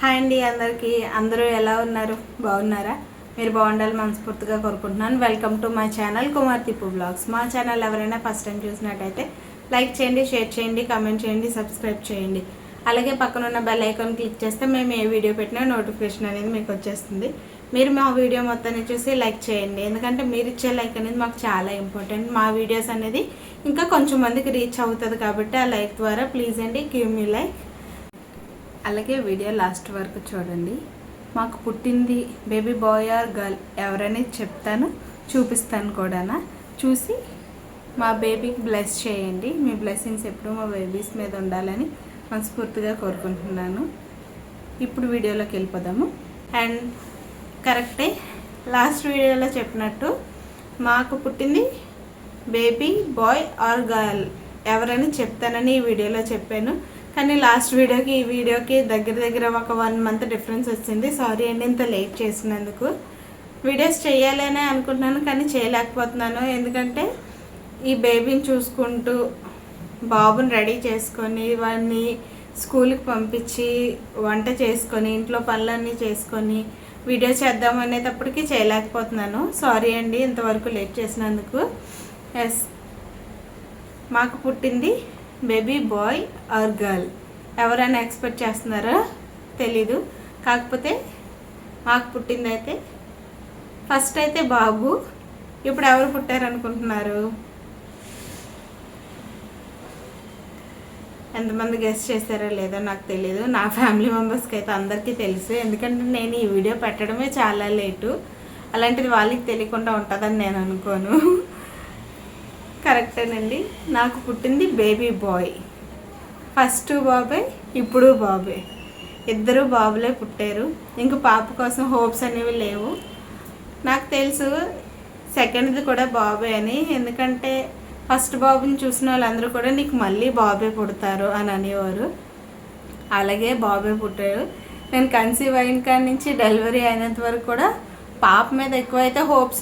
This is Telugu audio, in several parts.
హాయ్ అండి అందరికీ. అందరూ ఎలా ఉన్నారు? బాగున్నారా? మీరు బాగుండాలి మనస్ఫూర్తిగా కోరుకుంటున్నాను. Welcome to my channel Kumar Thippu blogs. మా ఛానల్ ఎవరైనా ఫస్ట్ టైం చూసినట్టయితే లైక్ చేయండి, షేర్ చేయండి, కామెంట్ చేయండి, సబ్స్క్రైబ్ చేయండి. అలాగే పక్కన ఉన్న బెల్ ఐకాన్ క్లిక్ చేస్తే మేము ఏ వీడియో పెట్టినా నోటిఫికేషన్ అనేది మీకు వచ్చేస్తుంది. మీరు మా వీడియో మొత్తాన్ని చూసి లైక్ చేయండి, ఎందుకంటే మీరు ఇచ్చే లైక్ అనేది మాకు చాలా ఇంపార్టెంట్. మా వీడియోస్ అనేది ఇంకా కొంచెం మందికి రీచ్ అవుతుంది కాబట్టి ఆ లైక్ ద్వారా ప్లీజ్ అండి గివ్ మీ లైక్. అలాగే వీడియో లాస్ట్ వరకు చూడండి. మాకు పుట్టింది బేబీ బాయ్ ఆర్ గర్ల్ ఎవరని చెప్తాను, చూపిస్తాను కూడా. చూసి మా బేబీకి బ్లెస్ చేయండి. మీ బ్లెస్సింగ్స్ ఎప్పుడూ మా బేబీస్ మీద ఉండాలని మనస్ఫూర్తిగా కోరుకుంటున్నాను. ఇప్పుడు వీడియోలోకి వెళ్ళిపోదాము. అండ్ కరెక్టే, లాస్ట్ వీడియోలో చెప్పినట్టు మాకు పుట్టింది బేబీ బాయ్ ఆర్ గర్ల్ ఎవరని చెప్తానని ఈ వీడియోలో చెప్పాను. కానీ లాస్ట్ వీడియోకి ఈ వీడియోకి దగ్గర ఒక 1 month డిఫరెన్స్ వచ్చింది. సారీ అండి ఇంత లేట్ చేసినందుకు. వీడియోస్ చేయాలనే అనుకుంటున్నాను కానీ చేయలేకపోతున్నాను, ఎందుకంటే ఈ బేబీని చూసుకుంటూ బాబుని రెడీ చేసుకొని వాడిని స్కూల్కి పంపించి వంట చేసుకొని ఇంట్లో పనులన్నీ చేసుకొని వీడియో చేద్దాం అనేటప్పటికీ చేయలేకపోతున్నాను. సారీ అండి ఇంతవరకు లేట్ చేసినందుకు. ఎస్, మాకు పుట్టింది బేబీ బాయ్ ఆర్ గర్ల్ ఎవరైనా ఎక్స్పెక్ట్ చేస్తున్నారో తెలీదు. కాకపోతే మాకు పుట్టింది అయితే ఫస్ట్ అయితే బాబు. ఇప్పుడు ఎవరు పుట్టారనుకుంటున్నారు? ఎంతమంది గెస్ట్ చేశారో లేదో నాకు తెలీదు. నా ఫ్యామిలీ మెంబర్స్కి అయితే అందరికీ తెలుసు, ఎందుకంటే నేను ఈ వీడియో పెట్టడమే చాలా లేటు. అలాంటిది వాళ్ళకి తెలియకుండా ఉంటుందని నేను అనుకోను. కరెక్టేనండి, నాకు పుట్టింది బేబీ బాయ్. ఫస్ట్ బాబే, ఇప్పుడు బాబే. ఇద్దరు బాబులే పుట్టారు. ఇంక పాప కోసం హోప్స్ అనేవి లేవు. నాకు తెలుసు సెకండ్ది కూడా బాబే అని, ఎందుకంటే ఫస్ట్ బాబుని చూసిన వాళ్ళందరూ కూడా నీకు మళ్ళీ బాబే పుడతారు అని అనేవారు. అలాగే బాబే పుట్టారు. నేను కన్సీవ్ అయిన కాడి నుంచి డెలివరీ అయినంత వరకు కూడా పాప మీద ఎక్కువైతే హోప్స్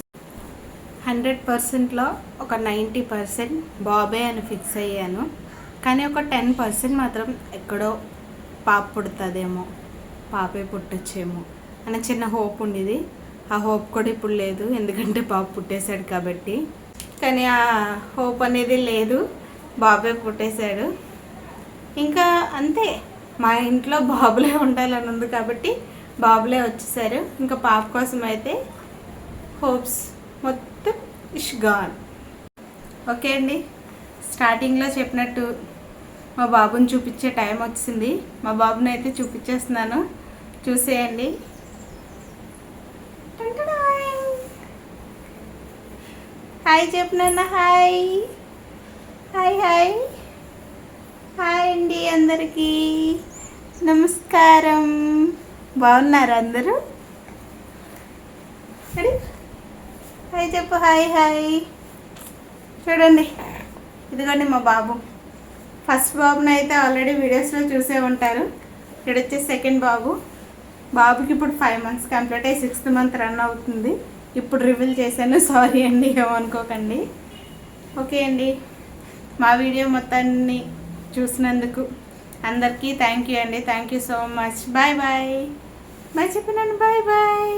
100%లో ఒక 90% బాబే అని ఫిక్స్ అయ్యాను. కానీ ఒక 10% మాత్రం ఎక్కడో పాప పుడుతుందేమో, పాపే పుట్టొచ్చేమో అన్న చిన్న హోప్ ఉండేది. ఆ హోప్ కూడా ఇప్పుడు లేదు, ఎందుకంటే పాప పుట్టేశాడు కాబట్టి. కానీ ఆ హోప్ అనేది లేదు, బాబే పుట్టేశాడు. ఇంకా అంతే, మా ఇంట్లో బాబులే ఉండాలని ఉంది కాబట్టి బాబులే వచ్చేసారు. ఇంకా పాప కోసం అయితే హోప్స్ మొత్తం ఇష్ గాన్. ఓకే అండి, స్టార్టింగ్లో చెప్పినట్టు మా బాబుని చూపించే టైం వచ్చింది. మా బాబుని అయితే చూపించేస్తున్నాను, చూసేయండి. హాయ్ చెప్పినా. హాయ్ హాయ్ హాయ్ హాయ్ అండి అందరికీ నమస్కారం. బాగున్నారు అందరూ? హాయ్ చెప్పు. Hi hi. చూడండి, ఇదిగోండి మా బాబు. ఫస్ట్ బాబుని అయితే ఆల్రెడీ వీడియోస్లో చూసే ఉంటారు. ఇక్కడ వచ్చేసి సెకండ్ బాబు. బాబుకి ఇప్పుడు 5 months కంప్లీట్ అయ్యి 6th month రన్ అవుతుంది. ఇప్పుడు రివీల్ చేశాను, సారీ అండి ఏమనుకోకండి. ఓకే అండి, మా వీడియో మొత్తాన్ని చూసినందుకు అందరికీ థ్యాంక్ యూ అండి. Thank you so much. Bye bye. Bye చెప్పినాను. Bye bye.